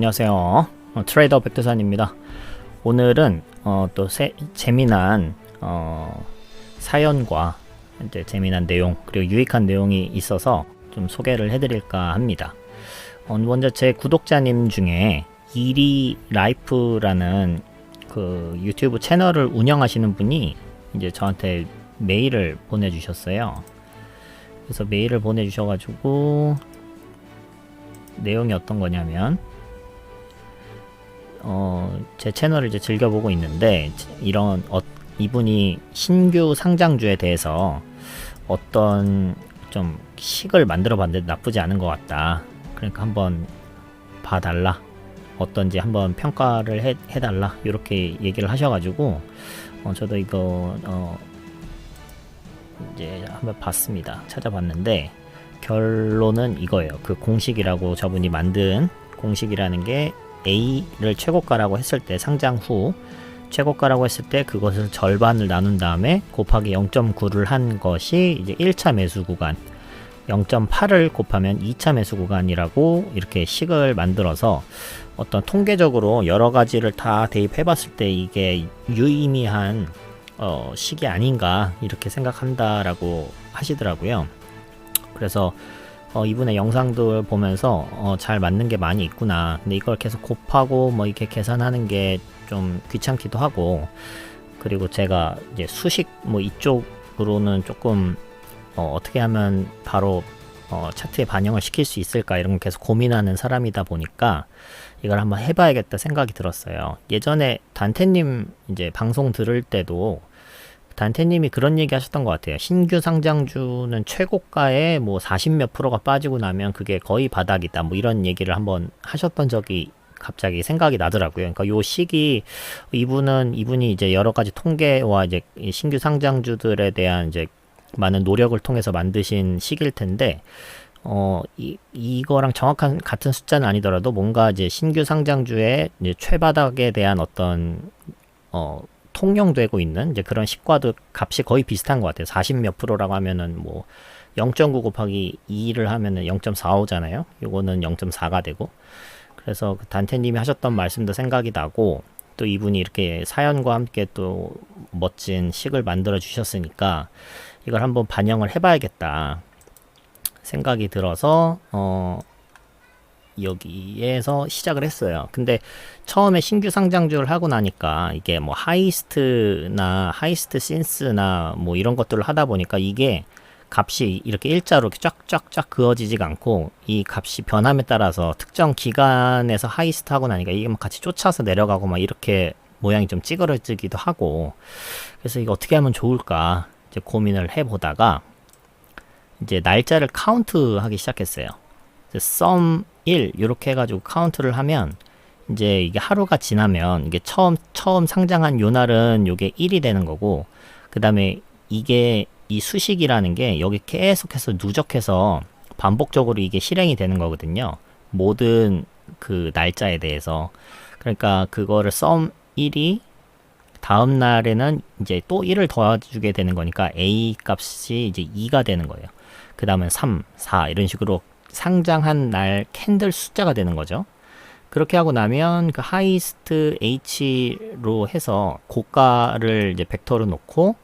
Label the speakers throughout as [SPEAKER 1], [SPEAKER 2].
[SPEAKER 1] 안녕하세요. 트레이더 백두산입니다. 오늘은 또 재미난 사연과 이제 재미난 내용 그리고 유익한 내용이 있어서 좀 소개를 해드릴까 합니다. 먼저 제 구독자님 중에 이리 라이프라는 그 유튜브 채널을 운영하시는 분이 이제 저한테 메일을 보내주셨어요. 그래서 메일을 보내주셔가지고 내용이 어떤 거냐면 제 채널을 이제 즐겨보고 있는데 이분이 신규 상장주에 대해서 어떤 좀 식을 만들어 봤는데 나쁘지 않은 것 같다. 그러니까 한번 봐달라. 어떤지 한번 평가를 해달라. 이렇게 얘기를 하셔가지고 저도 이거 이제 한번 봤습니다. 찾아봤는데 결론은 이거예요. 그 공식이라고 저분이 만든 공식이라는 게 A를 최고가라고 했을 때 상장 후 최고가라고 했을 때 그것을 절반을 나눈 다음에 곱하기 0.9를 한 것이 이제 1차 매수 구간, 0.8을 곱하면 2차 매수 구간이라고 이렇게 식을 만들어서 어떤 통계적으로 여러 가지를 다 대입해 봤을 때 이게 유의미한 식이 아닌가 이렇게 생각한다라고 하시더라고요. 그래서 이분의 영상들 보면서 잘 맞는 게 많이 있구나. 근데 이걸 계속 곱하고 뭐 이렇게 계산하는 게 좀 귀찮기도 하고, 그리고 제가 이제 수식 뭐 이쪽으로는 조금 어떻게 하면 바로 차트에 반영을 시킬 수 있을까 이런 걸 계속 고민하는 사람이다 보니까 이걸 한번 해봐야겠다 생각이 들었어요. 예전에 단테님 이제 방송 들을 때도 단테님이 그런 얘기 하셨던 것 같아요. 신규 상장주는 최고가에 뭐 40몇 프로가 빠지고 나면 그게 거의 바닥이다. 뭐 이런 얘기를 한번 하셨던 적이 갑자기 생각이 나더라고요. 그러니까 요 시기 이분이 이제 여러 가지 통계와 이제 신규 상장주들에 대한 이제 많은 노력을 통해서 만드신 시기일 텐데 이거랑 정확한 같은 숫자는 아니더라도 뭔가 이제 신규 상장주의 이제 최바닥에 대한 어떤 통용되고 있는 이제 그런 식과도 값이 거의 비슷한 것 같아요. 40몇 프로라고 하면은 뭐 0.9 곱하기 2를 하면은 0.45잖아요. 요거는 0.4가 되고. 그래서 그 단테님이 하셨던 말씀도 생각이 나고, 또 이분이 이렇게 사연과 함께 또 멋진 식을 만들어 주셨으니까 이걸 한번 반영을 해봐야겠다 생각이 들어서 여기에서 시작을 했어요. 근데 처음에 신규 상장주를 하고 나니까 이게 뭐 하이스트 신스나 뭐 이런 것들을 하다 보니까 이게 값이 이렇게 일자로 쫙쫙쫙 그어지지가 않고 이 값이 변함에 따라서 특정 기간에서 하이스트 하고 나니까 이게 막 같이 쫓아서 내려가고 막 이렇게 모양이 좀 찌그러지기도 하고, 그래서 이거 어떻게 하면 좋을까 이제 고민을 해보다가 이제 날짜를 카운트하기 시작했어요. 썸 1 이렇게 해가지고 카운트를 하면 이제 이게 하루가 지나면 이게 처음 상장한 요 날은 요게 1이 되는 거고, 그 다음에 이게 이 수식이라는 게 여기 계속해서 누적해서 반복적으로 이게 실행이 되는 거거든요. 모든 그 날짜에 대해서. 그러니까 그거를 썸 1이 다음 날에는 이제 또 1을 더해주게 되는 거니까 A 값이 이제 2가 되는 거예요. 그 다음은 3, 4 이런 식으로 상장한 날 캔들 숫자가 되는 거죠. 그렇게 하고 나면 그 하이스트 H로 해서 고가를 이제 벡터로 놓고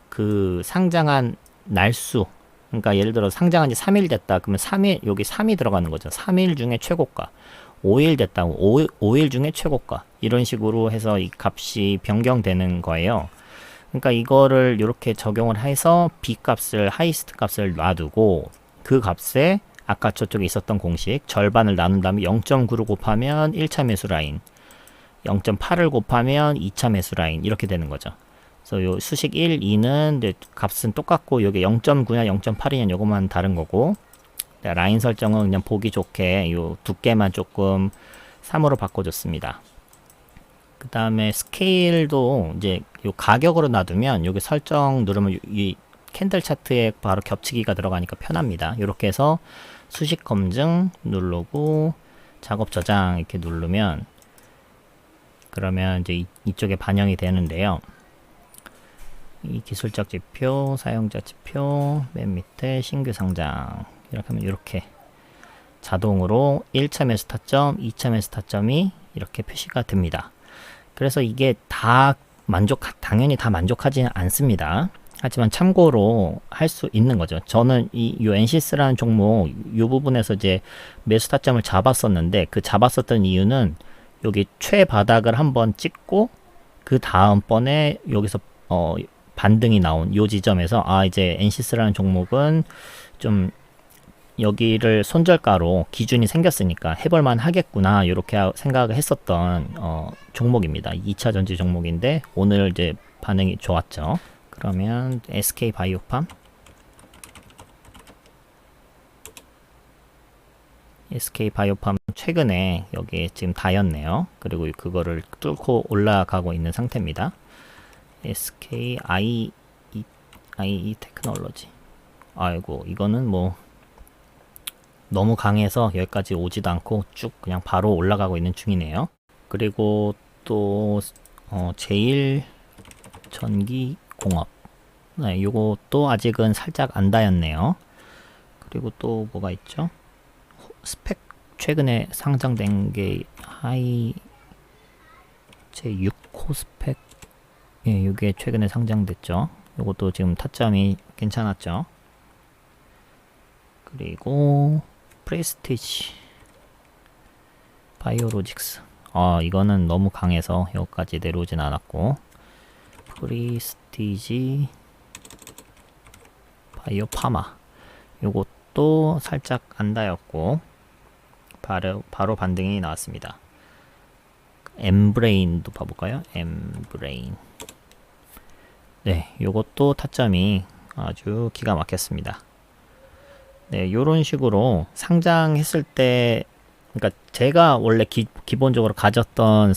[SPEAKER 1] 그 상장한 날수, 그러니까 예를 들어 상장한 지 3일 됐다 그러면 3일 여기 3이 들어가는 거죠. 3일 중에 최고가. 5일 됐다고 5일 중에 최고가. 이런 식으로 해서 이 값이 변경되는 거예요. 그러니까 이거를 이렇게 적용을 해서 B 값을 하이스트 값을 놔두고 그 값에 아까 저쪽에 있었던 공식 절반을 나눈 다음에 0.9를 곱하면 1차 매수 라인, 0.8을 곱하면 2차 매수 라인 이렇게 되는 거죠. 그래서 요 수식 1, 2는 값은 똑같고 여기 0.9냐 0.8이냐 요것만 다른 거고, 라인 설정은 그냥 보기 좋게 요 두께만 조금 3으로 바꿔줬습니다. 그 다음에 스케일도 이제 요 가격으로 놔두면 여기 설정 누르면 이 캔들 차트에 바로 겹치기가 들어가니까 편합니다. 이렇게 해서 수식 검증 누르고 작업 저장 이렇게 누르면 그러면 이제 이쪽에 반영이 되는데요. 이 기술적 지표, 사용자 지표, 맨 밑에 신규 상장 이렇게 하면 이렇게 자동으로 1차 매수 타점, 2차 매수 타점이 이렇게 표시가 됩니다. 그래서 이게 당연히 다 만족하지는 않습니다. 하지만 참고로 할 수 있는 거죠. 저는 요 NCS라는 종목 이 부분에서 이제 매수 타점을 잡았었는데, 그 잡았었던 이유는 여기 최바닥을 한번 찍고 그 다음번에 여기서 반등이 나온 요 지점에서 이제 NCS라는 종목은 좀 여기를 손절가로 기준이 생겼으니까 해볼만 하겠구나, 이렇게 생각을 했었던 종목입니다. 2차 전지 종목인데 오늘 이제 반응이 좋았죠. 그러면 SK바이오팜, SK바이오팜 최근에 여기 지금 다였네요. 그리고 그거를 뚫고 올라가고 있는 상태입니다. SKIE 테크놀로지. 아이고, 이거는 뭐 너무 강해서 여기까지 오지도 않고 쭉 그냥 바로 올라가고 있는 중이네요. 그리고 또 제일전기공업, 네, 요것도 아직은 살짝 안 닿았네요. 그리고 또 뭐가 있죠? 스펙 최근에 상장된 게 제 6호 스펙, 예, 요게 최근에 상장됐죠. 요것도 지금 타점이 괜찮았죠. 그리고 프레스티지 바이오로직스, 이거는 너무 강해서 여기까지 내려오진 않았고, 프레스티지 바이오파마 요것도 살짝 안 닿았고 바로 반등이 나왔습니다. 엠브레인도 봐볼까요? 엠브레인, 네, 요것도 타점이 아주 기가 막혔습니다. 네, 요런 식으로 상장했을 때, 그러니까 제가 원래 기본적으로 가졌던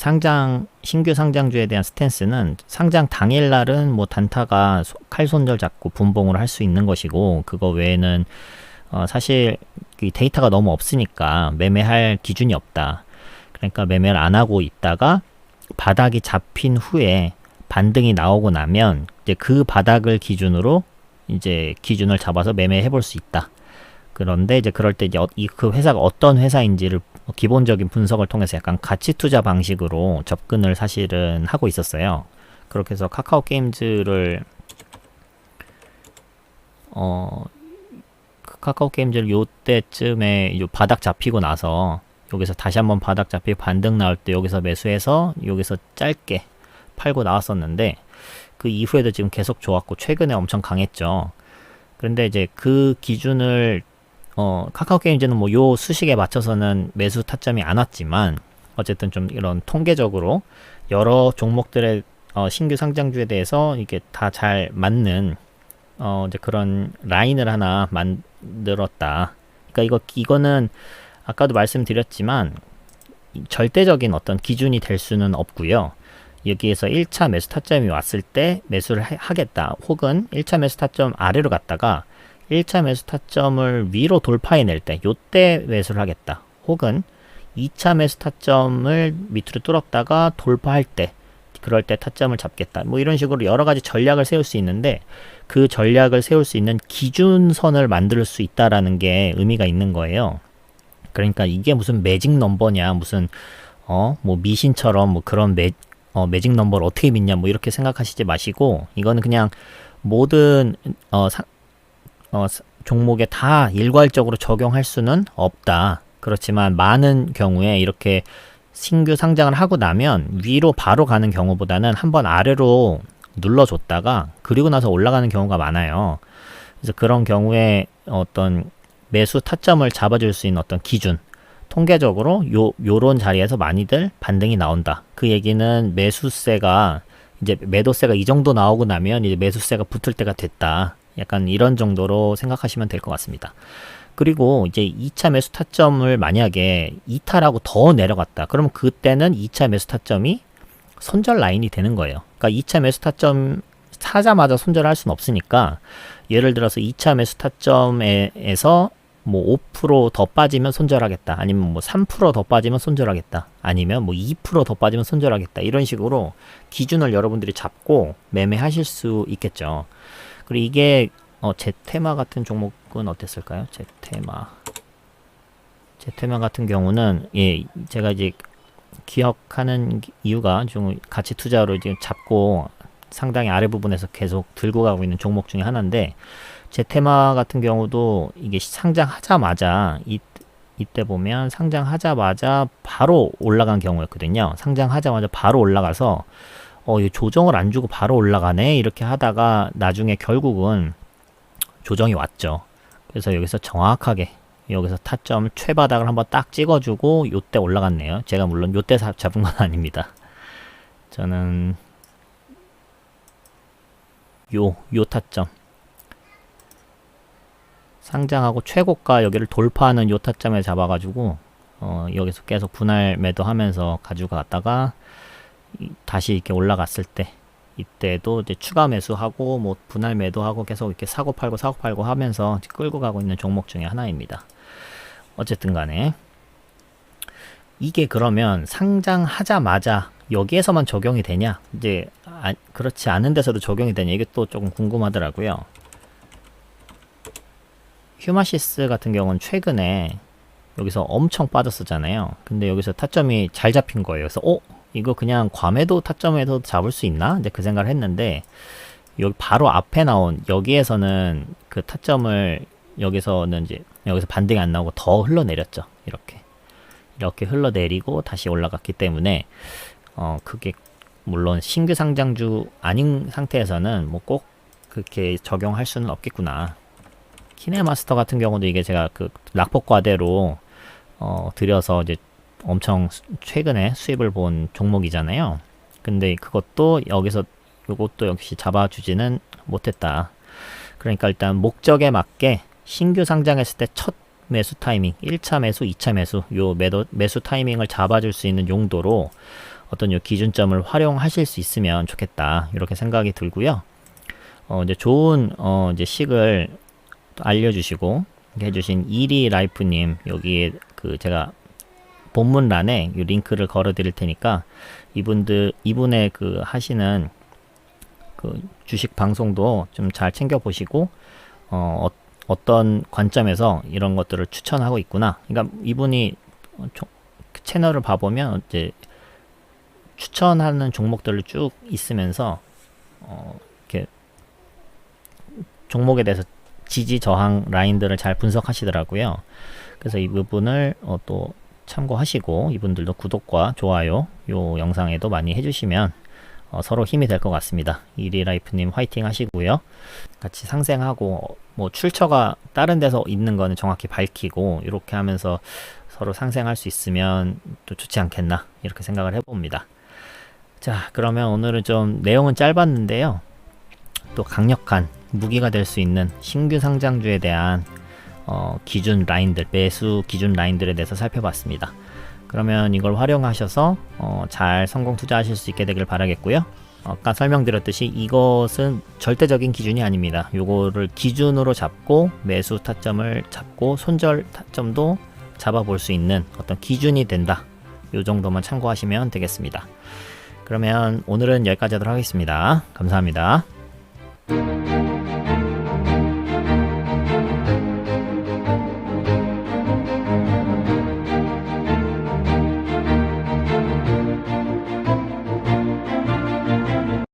[SPEAKER 1] 신규 상장주에 대한 스탠스는 상장 당일날은 뭐 단타가 칼 손절 잡고 분봉을 할 수 있는 것이고, 그거 외에는 사실 데이터가 너무 없으니까 매매할 기준이 없다. 그러니까 매매를 안 하고 있다가 바닥이 잡힌 후에 반등이 나오고 나면 이제 그 바닥을 기준으로 이제 기준을 잡아서 매매해 볼 수 있다. 그런데 이제 그럴 때 이제 그 회사가 어떤 회사인지를 기본적인 분석을 통해서 약간 가치 투자 방식으로 접근을 사실은 하고 있었어요. 그렇게 해서 카카오 게임즈를 요때쯤에 요 바닥 잡히고 나서 여기서 다시 한번 바닥 잡히고 반등 나올 때 여기서 매수해서 여기서 짧게 팔고 나왔었는데, 그 이후에도 지금 계속 좋았고 최근에 엄청 강했죠. 그런데 이제 그 기준을 카카오 게임즈는 뭐 요 수식에 맞춰서는 매수 타점이 안 왔지만, 어쨌든 좀 이런 통계적으로 여러 종목들의 신규 상장주에 대해서 이게 다 잘 맞는 이제 그런 라인을 하나 만들었다. 그러니까 이거는 아까도 말씀드렸지만 절대적인 어떤 기준이 될 수는 없고요. 여기에서 1차 매수 타점이 왔을 때 매수를 하겠다, 혹은 1차 매수 타점 아래로 갔다가 1차 매수 타점을 위로 돌파해낼 때 요때 매수를 하겠다, 혹은 2차 매수 타점을 밑으로 뚫었다가 돌파할 때 그럴 때 타점을 잡겠다, 뭐 이런 식으로 여러 가지 전략을 세울 수 있는데, 그 전략을 세울 수 있는 기준선을 만들 수 있다라는 게 의미가 있는 거예요. 그러니까 이게 무슨 매직 넘버냐, 무슨 뭐 미신처럼 뭐 그런 매직 넘버를 어떻게 믿냐, 뭐 이렇게 생각하시지 마시고, 이거는 그냥 모든 종목에 다 일괄적으로 적용할 수는 없다. 그렇지만 많은 경우에 이렇게 신규 상장을 하고 나면 위로 바로 가는 경우보다는 한번 아래로 눌러줬다가 그리고 나서 올라가는 경우가 많아요. 그래서 그런 경우에 어떤 매수 타점을 잡아줄 수 있는 어떤 기준, 통계적으로 요런 자리에서 많이들 반등이 나온다. 그 얘기는 매수세가 이제 매도세가 이 정도 나오고 나면 이제 매수세가 붙을 때가 됐다. 약간 이런 정도로 생각하시면 될 것 같습니다. 그리고 이제 2차 매수 타점을 만약에 이탈하고 더 내려갔다. 그러면 그때는 2차 매수 타점이 손절 라인이 되는 거예요. 그러니까 2차 매수 타점 사자마자 손절할 수는 없으니까, 예를 들어서 2차 매수 타점에서 뭐 5% 더 빠지면 손절하겠다, 아니면 뭐 3% 더 빠지면 손절하겠다, 아니면 뭐 2% 더 빠지면 손절하겠다, 이런 식으로 기준을 여러분들이 잡고 매매하실 수 있겠죠. 그리고 이게 제테마 같은 종목은 어땠을까요? 제테마 같은 경우는 예, 제가 이제 기억하는 이유가 좀 가치 투자로 지금 잡고 상당히 아래 부분에서 계속 들고 가고 있는 종목 중에 하나인데, 제테마 같은 경우도 이게 상장하자마자 이때 보면 상장하자마자 바로 올라간 경우였거든요. 상장하자마자 바로 올라가서 이 조정을 안 주고 바로 올라가네 이렇게 하다가 나중에 결국은 조정이 왔죠. 그래서 여기서 정확하게 여기서 타점을 최바닥을 한번 딱 찍어주고 요때 올라갔네요. 제가 물론 요때 잡은 건 아닙니다. 저는 요 타점 상장하고 최고가 여기를 돌파하는 요 타점에 잡아가지고 여기서 계속 분할 매도하면서 가지고 갔다가 다시 이렇게 올라갔을 때 이때도 이제 추가 매수하고 뭐 분할 매도하고 계속 이렇게 사고 팔고 하면서 끌고 가고 있는 종목 중에 하나입니다. 어쨌든 간에 이게 그러면 상장하자마자 여기에서만 적용이 되냐? 이제 그렇지 않은 데서도 적용이 되냐? 이게 또 조금 궁금하더라고요. 휴마시스 같은 경우는 최근에 여기서 엄청 빠졌었잖아요. 근데 여기서 타점이 잘 잡힌 거예요. 그래서 이거 그냥 과매도 타점에서 잡을 수 있나? 이제 그 생각을 했는데, 여기 바로 앞에 나온 여기에서는 그 타점을 여기서는 이제 여기서 반등이 안 나오고 더 흘러내렸죠. 이렇게 흘러내리고 다시 올라갔기 때문에 그게 물론 신규 상장주 아닌 상태에서는 뭐 꼭 그렇게 적용할 수는 없겠구나. 키네마스터 같은 경우도 이게 제가 그 락폭과대로 들여서 이제 엄청 최근에 수입을 본 종목이잖아요. 근데 그것도 여기서 요것도 역시 잡아주지는 못했다. 그러니까 일단 목적에 맞게 신규 상장했을 때 첫 매수 타이밍, 1차 매수, 2차 매수, 요 매수 타이밍을 잡아줄 수 있는 용도로 어떤 요 기준점을 활용하실 수 있으면 좋겠다. 이렇게 생각이 들고요. 이제 좋은 이제 식을 알려주시고 해주신 이리 라이프님, 여기에 그 제가 본문란에 이 링크를 걸어 드릴 테니까 이분의 그 하시는 그 주식 방송도 좀 잘 챙겨 보시고 어떤 관점에서 이런 것들을 추천하고 있구나. 그러니까 이분이 채널을 봐보면 이제 추천하는 종목들을 쭉 있으면서 이렇게 종목에 대해서 지지 저항 라인들을 잘 분석하시더라고요. 그래서 이 부분을 또 참고하시고 이분들도 구독과 좋아요 요 영상에도 많이 해주시면 서로 힘이 될 것 같습니다. 이리라이프님 화이팅 하시고요. 같이 상생하고 뭐 출처가 다른 데서 있는 거는 정확히 밝히고 이렇게 하면서 서로 상생할 수 있으면 또 좋지 않겠나 이렇게 생각을 해봅니다. 자, 그러면 오늘은 좀 내용은 짧았는데요. 또 강력한 무기가 될 수 있는 신규 상장주에 대한 기준 라인들, 매수 기준 라인들에 대해서 살펴봤습니다. 그러면 이걸 활용하셔서 잘 성공 투자하실 수 있게 되길 바라겠고요. 아까 설명드렸듯이 이것은 절대적인 기준이 아닙니다. 요거를 기준으로 잡고 매수 타점을 잡고 손절 타점도 잡아볼 수 있는 어떤 기준이 된다. 요 정도만 참고하시면 되겠습니다. 그러면 오늘은 여기까지 하도록 하겠습니다. 감사합니다.